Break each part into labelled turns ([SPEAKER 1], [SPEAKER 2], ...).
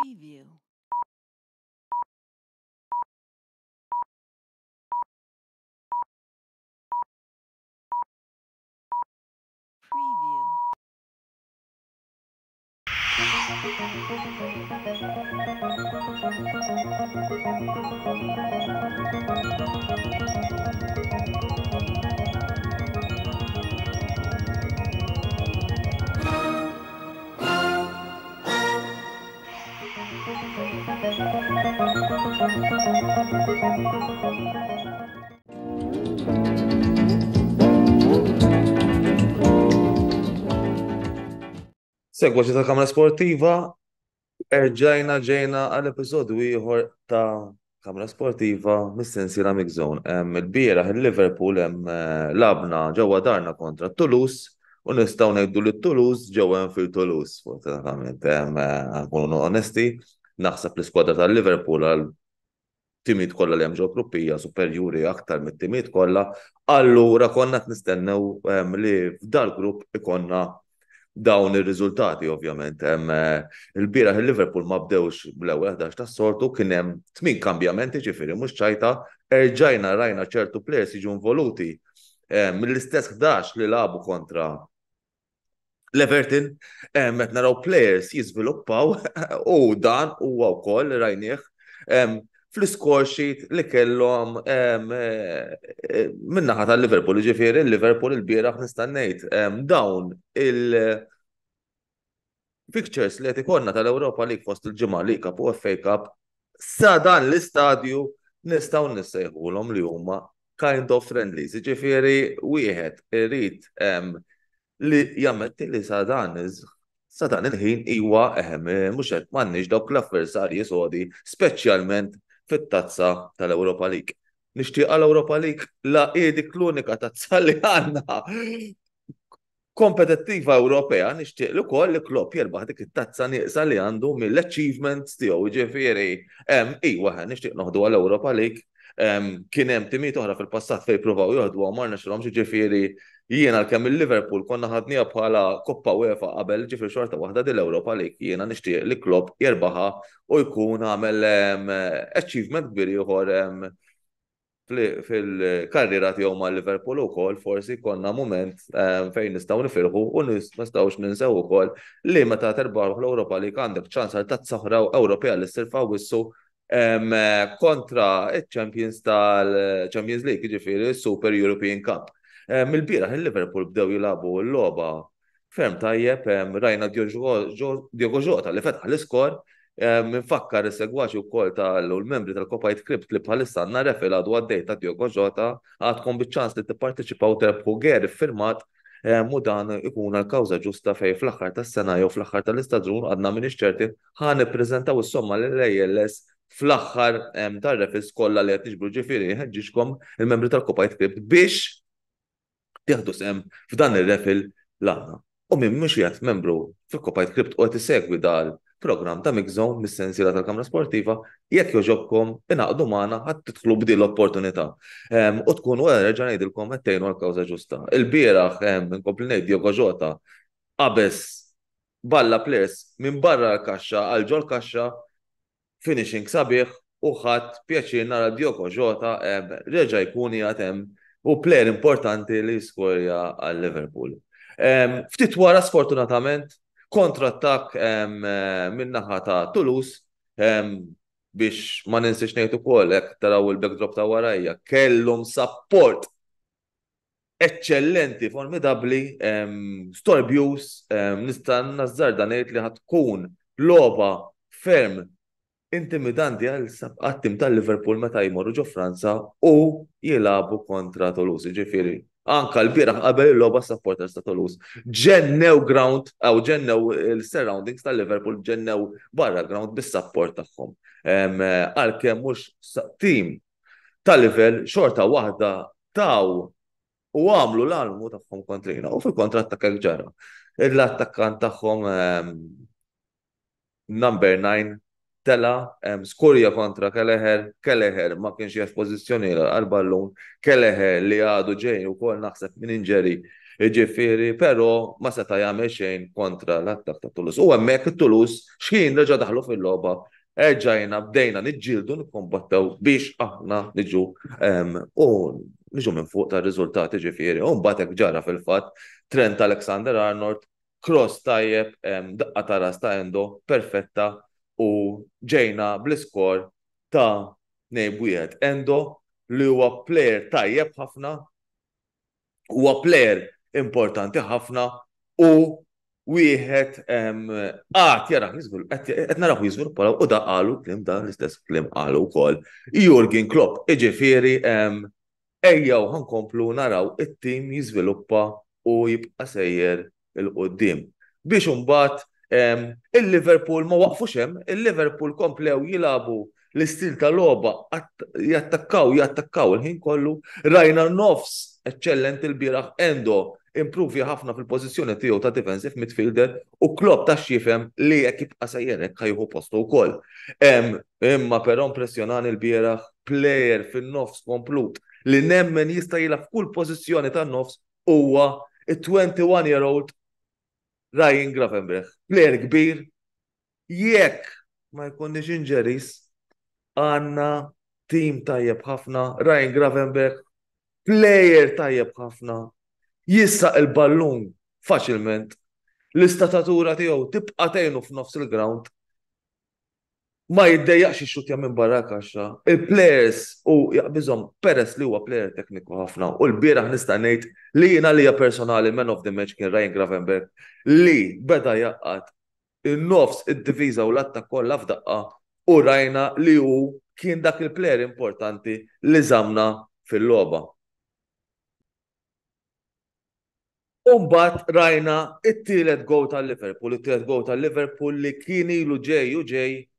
[SPEAKER 1] Preview. Preview.
[SPEAKER 2] Segwaċi ta' Kamra Sportiva, ġejna għal-episodju ieħor ta' Kamra Sportiva mis-sensiela Mix Zone. Il-bieraħ il-Liverpool labna ġewwa darna kontra Toulouse u nistgħu ngħidu li Toulouse ġewwa fil-Toulouse, fortunatament. Nkunu onesti, naħseb l-iskwadra tal-Liverpool għal timiet kollha li hemm ġew gruppija superjuri aktar mit-timiet kollha, allura konna qed nistennew li f'dal grupp ikonna dawn ir-riżultati ovvjament. Il-bieraħ il-Liverpool ma bdewx bl-ewwel 11 tas-soltu, kien hemm 8 kambjamenti, ġifieri mhux ċajta, erġajna rajna ċertu players jiġu involuti mill-istess 11 li labu kontra l-Everton, qed naraw players jiżviluppaw u dan huwa wkoll rajnieh fl-score sheet li kellhom min-naħa tal-Liverpool, ġifieri il-Liverpool il-bieraħ nista' ngħid dawn il-pictures li qed ikollna tal-Ewropa League fost il-ġimgħa League Cup u FA Cup sa dan l-istadju nistgħu nissejħulhom li huma kind of friendlies, ġifieri wieħed irid li jammetti li sa dan il-ħin iwa mhux qed m'għandniex dawk l-avversarji sodi, speċjalment fit-tazza tal-Ewropa League. Nixtieq għall-Ewropa League la dik l-unika tazza li għandna kompetittiva Ewropea, nixtieq li wkoll li Klopp jerbaħ dik it-tazza nieqsa li għandu mill-achievements tiegħu, ġifieri iwa nixtieq noħdu għall-Ewropa League. Kien hemm timiet oħra fil-passat fejn pruvaw joħdu ma rnexxilhomx, ġifieri jiena kemm il-Liverpool konna ħadniha bħala Koppa UEFA qabel, ġifieri xorta waħda dil-Ewropa League jiena nixtieq li Klopp jerbaħha u jkun għamel achievement kbir ieħor fil-karriera tiegħu mal-Liverpool ukoll, forsi konna mument fejn nistgħu nifirħu u nistgħux ninsew ukoll li meta terbaħ l-Ewropa League għandek ċans għal tazza oħra Ewropea li ssir wissu kontra il-Champions tal-Champions League, ġifieri Super European Cup. Mill-bieraħ il-Liverpool bdew jilagħbu l-logħba ferm tajjeb, rajna Diogo Jota li fetħ l-iskor, minfakkar is-segwaċi wkoll tal-membri tal-Kopajt Kript li bħalissa għandna refil għadu għaddej ta' Diogo Jota, għadkom biċ-ċans li tipparteċipaw terbħu Gary firmat u dan ikun l-kawża ġusta fejn fl-aħħar tas-sena jew fl-aħħar tal-istaġun għadna minn ċerti ħa nippreżentaw is-somma lill-ALS fl-aħħar tar-refils kollha li qed niġbru, ġifieri ħeġġixkom il-membri tal-Kopajt Kript biex tieħdu sehem f'dan ir-refil l-għandna. U minn mhux qiegħed membru fil-Kopajt Kript u qed isegwi dal-programm ta' Mix Zone mis-sensiela tal-Kamra Sportiva, jekk jogħġobkom ingħaqdu magħna ħadd tidħlu b'din l-opportunità. U tkunu reġa' ngħidilkom qed tgħinu għall-kawża ġusta. Il-bieraħ inkompli ngħid Diogo Jota qabeż balla players minn barra l-kaxxa għal ġol kaxxa, finishing sabiħ u ħadd pjaċir nara Diogo Jota reġa' jkun jagħtem u plejer importanti li skorja għal-Liverpool. Ftit wara sfortunatament kontra-attakk min-naħa ta' Toulouse biex ma ninsiex ngħid ukoll hekk taraw il-backdrop ta' warajja kellhom support eċċellenti, formidabbli, storbjuż, nista' nażżarda ngħid li ħadd tkun logħba ferm intimidanti għal-tim tal-Liverpool meta jmorru ġo Franza u jilagħbu kontra Toulouse, ġifieri. Anka l-bieraħ qabel il-logħba supporters ta' Toulouse ġennew ground aw ġennew il-surroundings tal-Liverpool ġennew barra ground bis-support tagħhom. Għalkemm mhux tim tal-livell xorta waħda taw u għamlu l-almu tagħhom kontrina u fil-kontrattakk hekk ġara. L-attakkant tagħhom number 9 tela skurja kontra Kelleher ma kienx jaf pożizzjoni għal-ballun, Kelleher li għadu ġej ukoll naħseb minn inġeri Ġifieri, però ma seta' jagħmel xejn kontra l-attak ta' Toulouse. U hemmhekk it-Toulouse x'kien reġa' daħlu fil-logħba, erġajna bdejna niġġieldu nikkombattew biex aħna u niġu minn fuq tar-riżultati ġifieri. U mbagħad hekk ġara fil-fatt Trent Alexander-Arnold, cross tajjeb, daqqa ta' ras ta' Endo, perfetta, u ġejna bl-iskor ta' 2-1. Endo li huwa plejer tajjeb ħafna, huwa plejer importanti ħafna u wieħed għat jaraħ qed naraw jiżviluppa u da qalu klim da l-istess klim qalu wkoll Jurgen Klopp. Iġifieri ejjew ħankomplu naraw it-tim jiżviluppa u jibqa' sejjer il-qudiem. Biex imbagħad il-Liverpool ma waqfux hemm, il-Liverpool komplew jilagħbu l-istil ta' logħba jattakkaw il-ħin kollu, rajna nofs eccellent il-bieraħ Endo improvi ħafna fil-pożizzjoni tiegħu ta' defensive midfielder u Klopp tax jifhem li jekk jibqa' sejjerek ħajħu postu wkoll. Imma però impressjonani l-bieraħ plejer fin-nofs komplut li nemmen jista' jilgħab f'kull pożizzjoni tan-nofs huwa it-21-year-old Ryan Gravenberch. Plejer kbir, jekk ma jkunniex injuries għandna tim tajjeb ħafna, Ryan Gravenberch plejer tajjeb ħafna, jissaq il-ballun faċilment, l-istatatura tiegħu tibqa' tgħinu f'nofs il-ground, ma jiddejjaqx ix-xutja minn barra kaxxa. Il-players u jaqbiżhom peress li huwa plejer tekniku ħafna u l-bieraħ nista' ngħid li jiena li personali man of the match kien Ryan Gravenberch li beda jaqqad in-nofs id-diviża u l-attakk kollha f'daqqa u rajna li hu kien dak il-plejer importanti li żamna fil-logħba. Umbat rajna it-tielet gow tal-Liverpool li kien ilu ġej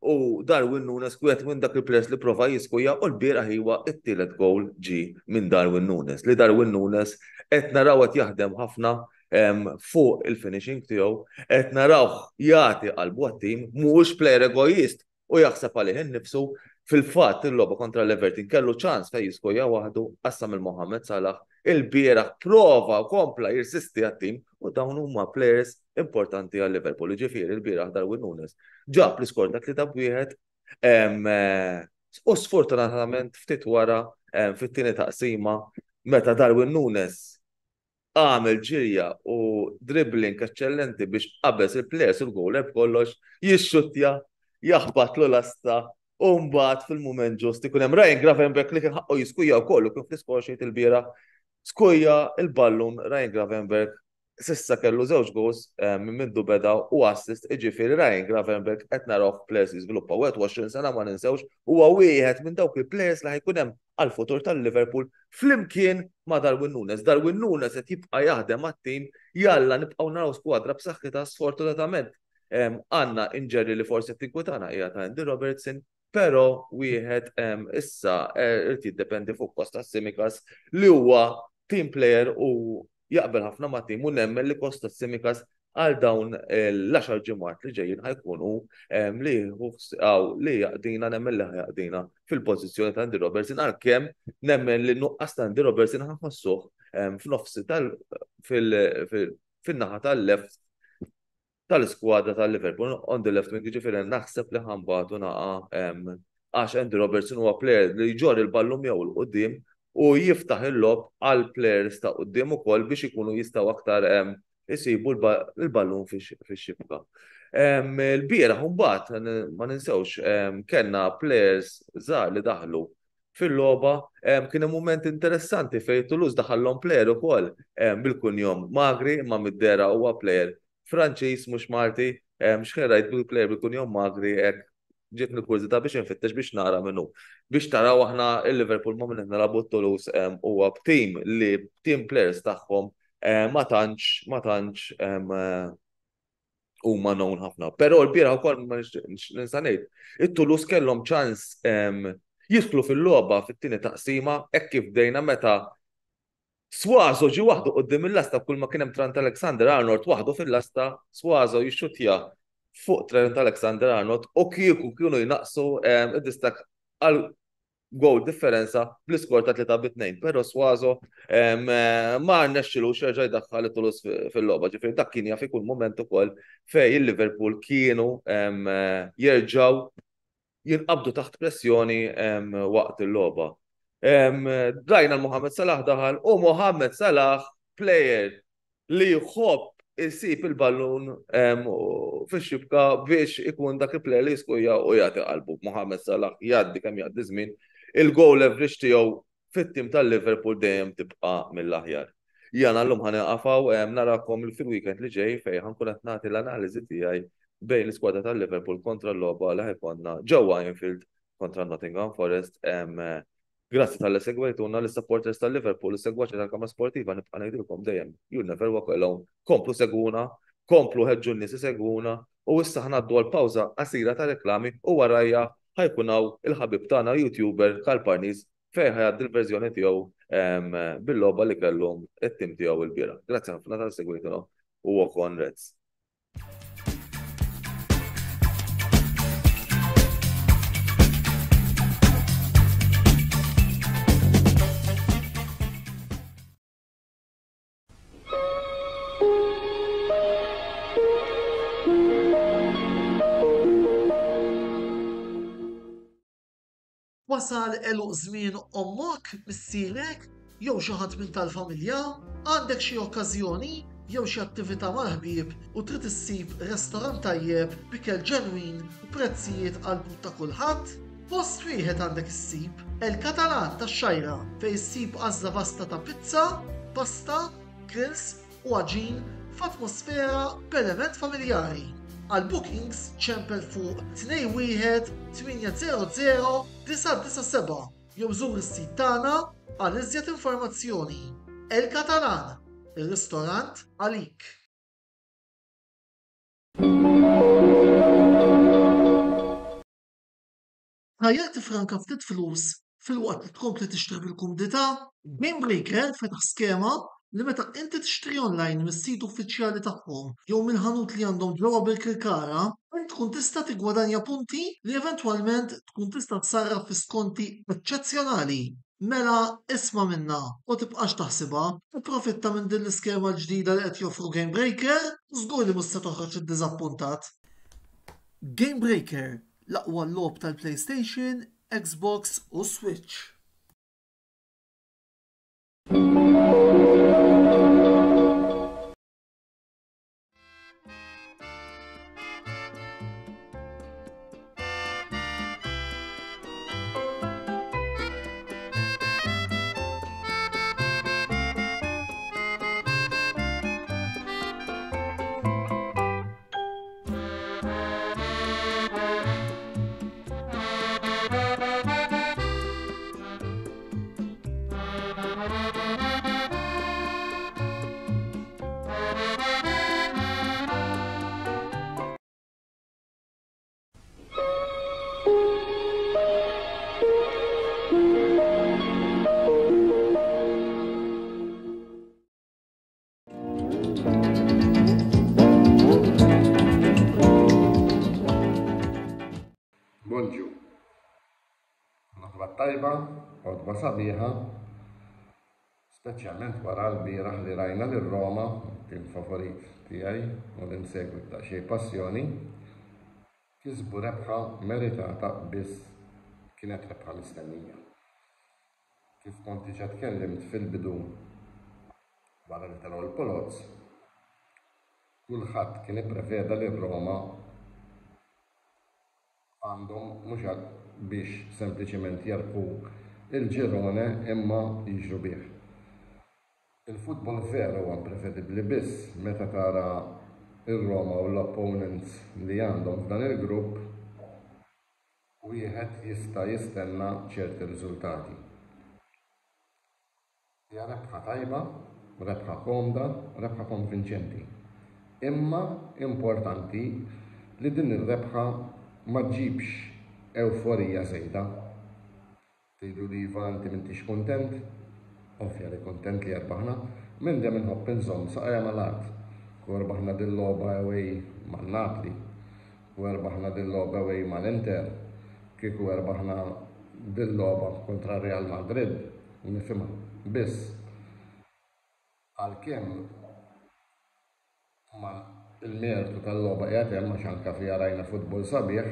[SPEAKER 2] u Darwin Nunes kwiet minn dak il-plers li prova jiskuja u l-bieraħ huwa it-tielet gowl ġi minn Darwin Nunes. Li Darwin Nunes qed naraw qed jaħdem ħafna fuq il-finishing tiegħu, qed narawh jagħti qalbu għat-tim, mhuwiex plejer egoist u jaħseb għalih innifsu. Fil-fatt il-logħba kontra l-Everton kellu ċans fejn jiskuja waħdu qassam il-Mohammed Salah il-bieraħ prova u kompla jirsisti għat-tim u dawn huma players importanti għal-Liverpool. Ġifieri il-bieraħ Darwin Nunes ġab l-iskor dak li tab wieħed u sfortunatament ftit wara fit-tieni taqsima meta Darwin Nunes għamel ġirja u dribbling eccellenti biex qabeż il-players u l-goaler b'kollox jixxuttja jaħbatlu l-asta u mbagħad fil-mument ġust ikun hemm Ryan Gravenberch li kien ħaqqu jiskujja wkoll kien fl-iskor xejn il-bieraħ skujja il-ballun Ryan Gravenberch sissa kellu żewġ goals minn mindu beda u assist iġifieri Ryan Gravenberch qed naraw players jiżviluppaw 21 sena ma ninsewx huwa wieħed minn dawk il-players li ħajkun hemm għall-futur tal-Liverpool flimkien ma' Darwin Nunes. Darwin Nunes qed jibqa' jaħdem għat-tim jalla nibqgħu naraw skwadra b'saħħitha sfortunatament għandna inġeri li forsi tinkwetana hija ta' Andy Robertson, però wieħed issa irid jiddependi fuq Kostas Tsimikas li huwa team player u jaqbel ħafna ma' tim u nemmen li Kostas Tsimikas għal dawn l-10 ġimgħat li ġejjin ħajkunu li jaqdina nemmen li ħajaqdina fil-pożizzjoni ta' Andy Robertson għalkemm nemmen li nuqqas ta' Andy Robertson ħanħossuh f'nofsi fin-naħa tal-left tal-iskwadra tal-Liverpool on the left wing ġifieri naħseb li ħambatu naqa' għax Andy Robertson huwa plejer li jġor il-ballum jew l-qudiem u jiftaħ il-lob għal plejers ta' qudiem ukoll biex ikunu jistgħu aktar isibu l-ballun fix-xibka. Il-bieraħ mbagħad ma ninsewx kellna plejers żgħar li daħlu fil-logħba kien hemm mument interessanti fejn Toulouse daħallhom plejer ukoll bil-kunjom Magri imma mid-dera huwa plejer Franċiż mhux Malti, x'kien rajt bil-plejer bil-kunjom Magri hekk ġietni l-kurzita biex infittex biex nara minnu. Biex taraw aħna il-Liverpool ma minn narabu Toulouse huwa b'tim li team players tagħhom ma tantx huma known ħafna. Però l-bieraħ ukoll ma nista' ngħid. It-Toulouse kellhom ċans jidħlu fil-logħba fit-tieni taqsima hekk kif bdejna meta Swazo ġi waħdu qudiem il-lasta kull ma kien hemm Trent Alexander-Arnold waħdu fil-lasta, Swazo jixxuttja fuq Trent Alexander-Arnold u kieku kienu jnaqsu id-distak għal goal differenza bl-iskor ta' 3-2, pero Swazo ma rnexxilu xerġa' jdaħħal it-tulus fil-logħba. Ġifieri dak kien jaf ikun moment ukoll fej il-Liverpool kienu jerġgħu jinqabdu taħt pressjoni waqt il-logħba. Rajna l-Mohamed Salah daħal u Mohamed Salah player li jħobb isib il-ballun fix-xibka biex ikun dak il-player li jiskuja u jagħti qalbu. Mohamed Salah jgħaddi kemm jgħaddi żmien il-goal average tiegħu fit-tim tal-Liverpool dejjem tibqa' mill-aħjar. Jana l-lum ħanaqafaw narakom fil-weekend li ġej fej ħankun qed nagħti l-analiżi tiegħi bejn l-iskwadra tal-Liverpool kontra l-logħba li ħajkonna ġewwa Anfield kontra Nottingham Forest. Grazzi tal-li segwejtuna l-supporters tal-Liverpool, l-segwaċi tal-Kamra Sportiva nibqa' ngħidilkom dejjem you never walk alone. Komplu seguna, komplu ħeġġu n-nies seguna u issa ħnaddu għal-pawża qasira ta' reklami u warajja ħajkunaw il-ħabib tagħna YouTuber Karl Parnis fejn ħajgħaddi l-verżjoni tiegħu bil-logħba li kellhom it-tim tiegħu il-biera. Grazzi ħafna tal-segwejtuna u walk on Reds.
[SPEAKER 3] Wasal eluq żmien ommok, missierek, jew xi ħadd minn tal-familja, għandek xi okkażjoni jew xi attività mal-ħbieb u trid issib restorant tajjeb bikel ġenwin u prezzijiet qalbu ta' kulħadd? Post wieħed għandek issib El-Katalan tax-Xajra fejn issib għażla vasta ta' pizza, pasta, grills u għaġin f'atmosfera b'element familjari. Għal bookings ċempel fuq 21-800-997 jew żur is-sit tagħna għal iżjed informazzjoni. El-Katalan, ir-ristorant għalik. Ħajja tifranka ftit flus fil-waqt li tkompli tixtri bil-kumdità, Game Breaker fetaħ skema li meta inti tixtri online mis-sit uffiċjali tagħhom jew mill-ħanut li għandhom ġewwa bil-Kirkara, int tkun tista' tiggwadanja punti li eventwalment tkun tista' tsarraf fi skonti eċċezzjonali. Mela isma' minnha u tibqax taħsibha, tipprofitta minn din l-iskema l-ġdida li qed joffru Game Breaker u żgur li mhux se toħroġ iddiżappuntat. Game Breaker, l-aqwa logħob tal-PlayStation, Xbox u Switch.
[SPEAKER 4] Bonġu. Naħba tajba, għodba sabiħa, speċjalment wara l-bieraħ li rajna l-Roma, kien favorit tiegħi u l-insegwi ta' xej passjoni, kisbu rebħa meritata biss kienet rebħa mistennija. Kif konti ċatkellimt fil-bidu wara li telgħu l-Polozz, kulħadd kien ippreveda li Roma għandhom mhux biex sempliċement jarbħu il-ġirone imma jiġru bih. Il-futbol veru huwa prevedibbli biss meta tara ir-Roma u l-opponents li għandhom f'dan il-grupp wieħed jista' jistenna ċerti riżultati. Hija rebħa tajba, rebħa komda, rebħa konvinċenti. Imma importanti li din ir-rebħa ma tġibx euforija żejda. Tgħidu li iva inti m'intix kuntent, ovvja li kuntent li rbaħna, minn dem inħobb inżomm saqajja mal-art. U rbaħna din logħba away mal-Napli, u rbaħna din logħba away mal-Inter, kieku rbaħna dil-logħba kontra Real Madrid nifhimha biss għalkemm ma il-mertu tal-logħba qiegħed hemm għax anke fiha rajna futbol sabiħ,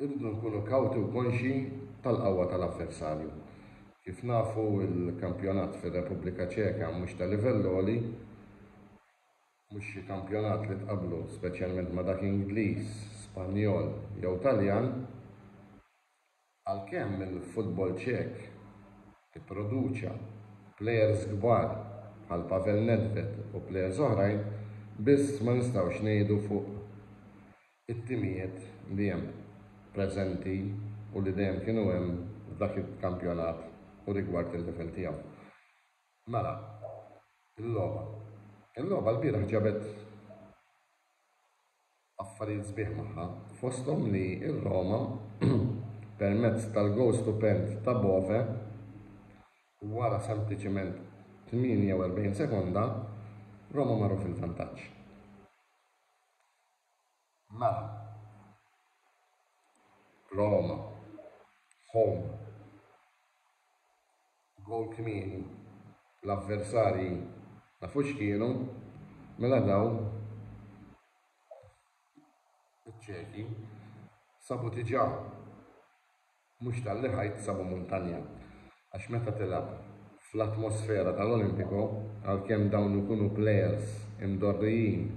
[SPEAKER 4] irridu nkunu kawti u konxi tal-qawwa tal-avversarju. Kif nafu il-kampjonat fir-Repubblika Ċeka mhux ta' livell għoli, mhux xi kampjonat li tqablu speċjalment ma' dak Ingliż, Spanjol jew Taljan, għalkemm il-futbol Ċek ipproduċa plejers kbar bħal Pavel Nedved u plejers oħrajn, biss ma nistgħux ngħidu fuq it-timijiet li hemm preżenti u li dejjem kienu hemm f'dak il-kampjonat u rigward il-livell tiegħu. Mela, il-logħba l-bieraħ ġabet affarijiet sbieħ magħha, fosthom li r-Roma permezz tal-goal stupend ta' Bove wara sempliċement 48 sekonda Roma marru fil-vantaġġ. Mela, Roma, home, gol kmieni, l-avversari nafux kienu, mela daw iċ-Ċeki sabu diġà mhux tal-li ħajt sabu muntanja għax meta tilab fl-atmosfera tal-Olimpiku għalkemm dawn ikunu plejers imdorrijin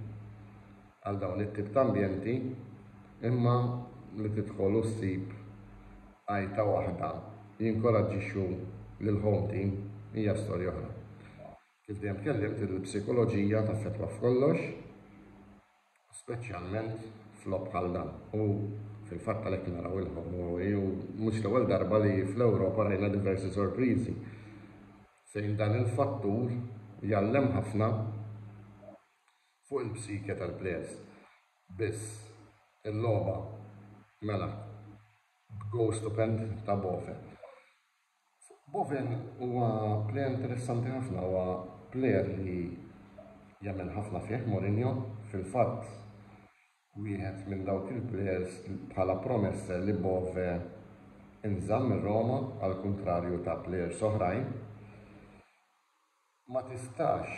[SPEAKER 4] għal dawn it-tip ta' ambjenti, imma li tidħol u ssib għajta waħda jinkoraġġixxu lil-home team hija storja oħra. Kif dejjem tkellimt il-psikoloġija taffettwa f'kollox, speċjalment f'lob bħal dan. U fil-fatt għalhekk naraw il-home u mhux l-ewwel darba li fl-Ewropa rajna diversi sorpriżi fejn dan il-fattur jgħallem ħafna fuq il-psike tal-plejers. Biss il-logħba mela b'goal stupend ta' Bove. Bove huwa plejer interessanti ħafna, huwa plejer li jagħmel ħafna fih Mourinho, fil-fatt wieħed minn dawk il-plejers bħala promessa li Bove inżamm ir-Roma għal kuntrarju ta' plejers oħrajn. Ma tistax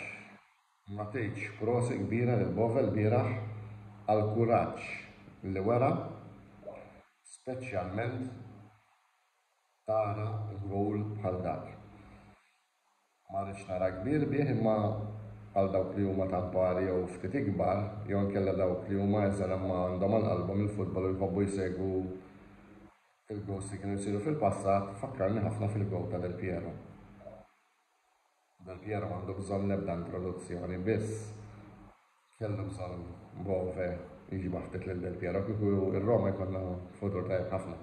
[SPEAKER 4] ma tgħidx prosi kbira lil Bove l-bieraħ għal kuraġġ li wera, speċjalment tara gowl bħal dak. Ma rridx nara kbir bih imma għal dawk li huma tampari jew ftit ikbar, jew inkella dawk li huma eżel imma għandhom għall-qalbhom il-futbol u jħobbu jsegwu il-gows li kienu jsiru fil-passat, fakkarni ħafna fil-gowl ta' Del Piero. Del Piero għandu bżonn l-ebda introduzzjoni, biss kellu bżonn Bove jiġbaħ ftit lil Del Piero kieku ir-Roma jkollna futur tajjeb ħafna.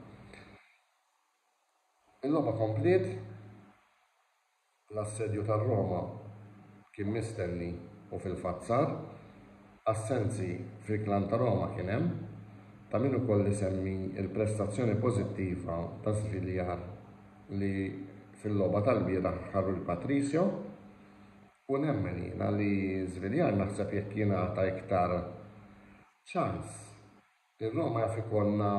[SPEAKER 4] Il-logħba komplet, l-assedju tar-Roma kien mistenni u fil-fatt sar, assenzi fil-klan ta' Roma kien hemm, ta' min ukoll isemmi il-prestazzjoni pożittiva ta' Żviljar li fil-logħba tal-bieraħ ħarru l-Patrizio, u nemmen jiena li Żviljar naħseb jekk jingħata iktar ċans. Ir-Roma jaf ikollna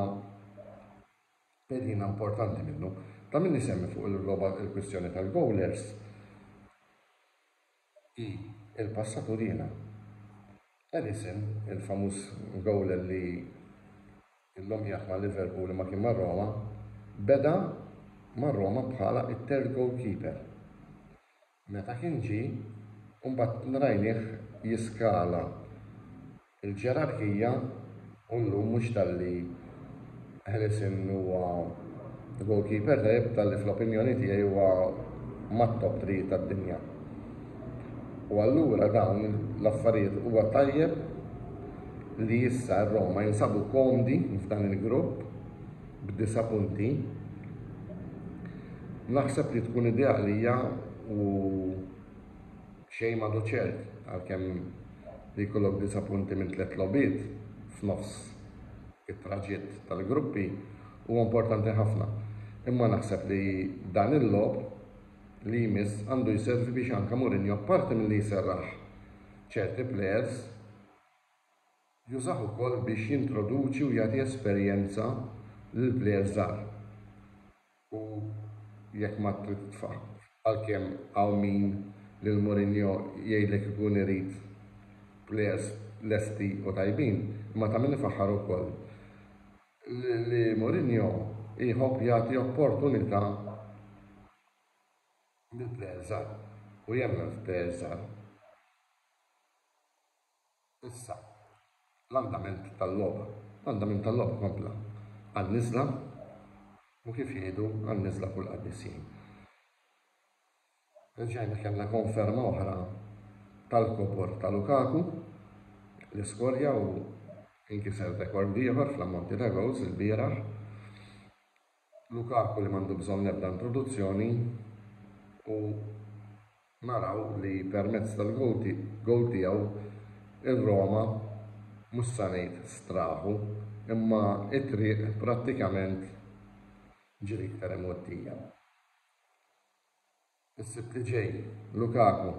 [SPEAKER 4] pedina importanti minnu. Ta' min isemmi fuq il-logħba il-kwistjoni tal-goalers il-passaturina. Ellison, il-famuż goaler li illum jaħ ma' Liverpool ma kien ma' Roma, beda ma' Roma bħala it-third goalkeeper. Meta kien ġi, mbagħad nrajnih jiskala il-ġerarkija u llum mhux talli Ellison huwa goalkeeper tajjeb talli fl-opinjoni tiegħi huwa mat-top 3 tad-dinja. U allura dawn l-affarijiet huwa tajjeb li issa r-Roma jinsabu komdi f'dan il-grupp b'9 punti. Naħseb li tkun idea għalija u xejn m'għadu ċert għalkemm li jkollok 9 punti minn 3 logħbiet f'nofs it-traġiett tal-gruppi huwa importanti ħafna. Imma naħseb li dan il-logħb li jmiss għandu jservi biex anke Mourinho apparti milli jserraħ ċerti plejers jużaw ukoll biex jintroduċi u jagħti esperjenza lil plejers żgħar. u jekk ma trid titfa' għalkemm hawn min lil Mourinho jgħidlek ikun irid players lesti u tajbin, ma ta' min ifaħħar ukoll li Mourinho jħobb jagħti opportunità lill-players żgħar u jemmel f'players żgħar. Issa, l-andament tal-logħba kompla għan-niżla u kif jgħidu għan-niżla kull qaddissin. Reġgħina kellna konferma oħra tal-kopor ta' Lukaku li skorja u inkiser rekord ieħor fl-ammonti ta' goals il-bieraħ. Lukaku li m'għandu bżonn nebda introduzzjoni u naraw li permezz tal-gol tiegħu il-Roma mhux se ngħid straħu imma it-triq prattikament ġri iktar imwettija. Is-sibt li ġej Lukaku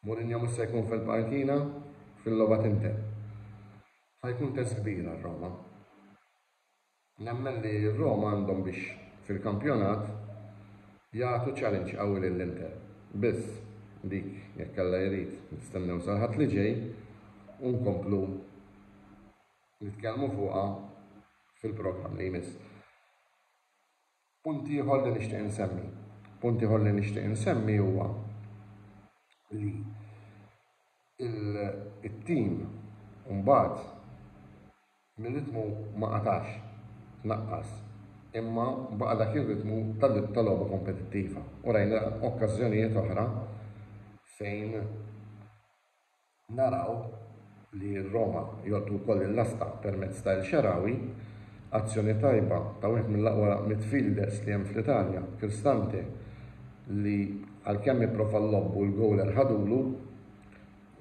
[SPEAKER 4] Mourinho mhux se jkun fil-parkina fil-logħba tintemm. Ħajkun test kbir għar-Roma. Nemmen li r-Roma għandhom biex fil-kampjonat jagħtu challenge qawwi lill-Inter. Biss dik jekk alla jrid nistennew sal-ħadd li ġej u nkomplu nitkellmu fuqha fil-programm li jmiss. Punt ieħor li nixtieq insemmi huwa li il-tim mbagħad mir-ritmu ma qatax naqqas imma baqa' dak ir-ritmu tal-logħba kompetittiva. U rajna okkażjonijiet oħra fejn naraw li r-Roma jolqtu wkoll il-lasta permezz ta' El-Shaarawy, azzjoni tajba ta' wieħed mill-aqwa midfielders li hemm fl-Italja, Cristante, li għalkemm jipprova l-lobbu l-goler ħadulu,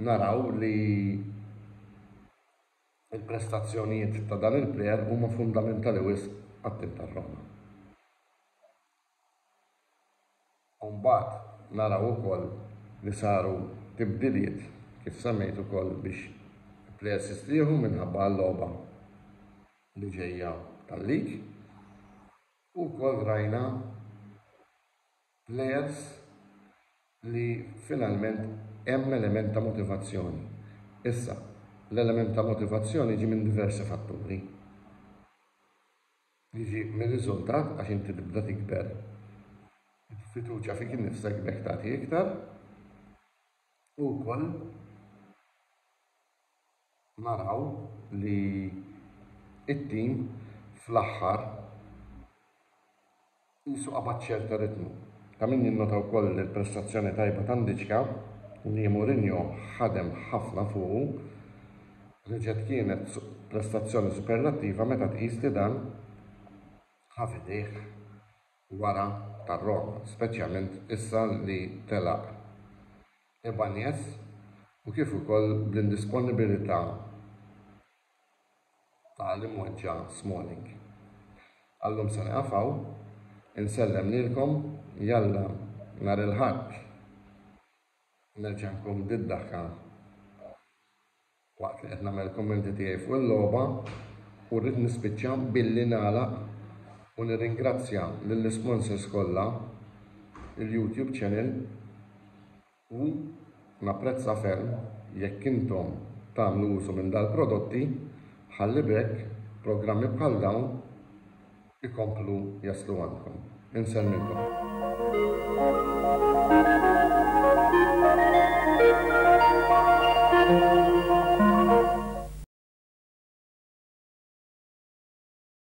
[SPEAKER 4] naraw li il-prestazzjonijiet ta' dan il-plejer huma fundamentali wisq għat-tim tar-Roma. Mbagħad naraw ukoll li saru tibdiliet kif semmejt ukoll biex plejers jistrieħu minħabba l-logħba li ġejja tal-lig u wkoll rajna plejers li finalment hemm element ta' motivazzjoni. Issa, l-element ta' motivazzjoni jiġi minn diversi fatturi. Jiġi mir-riżultat għax inti tibda tikber. Fiduċja fik innifsek bek tagħti iktar u wkoll naraw li it-tim fl-aħħar jisu qabad ċerta ritmu. Ta' min jinnota wkoll il-prestazzjoni tajba ta' Ndiċka li Mourinho ħadem ħafna fuqu reġgħet kienet prestazzjoni superlattiva meta tqis li dan ħafidih wara tar-Roma, speċjalment issa li telaq Ibanez u kif ukoll bl-indisponibilità tal-imweġġa Smalling. Allum se niqafaw, insellem lilkom, jalla nhar il-Ħadd nerġa' nkun diddaħħa waqt li qed nagħmel kummenti tiegħi fuq il-logħba u rrid nispiċċa billi nagħlaq u nirringrazzja lill-sponsors kollha il-YouTube channel u napprezza ferm jekk intom tagħmlu użu minn dal-prodotti ħalli bekk programmi bħal dawn ikomplu jaslu għandkom. Insellmilkom.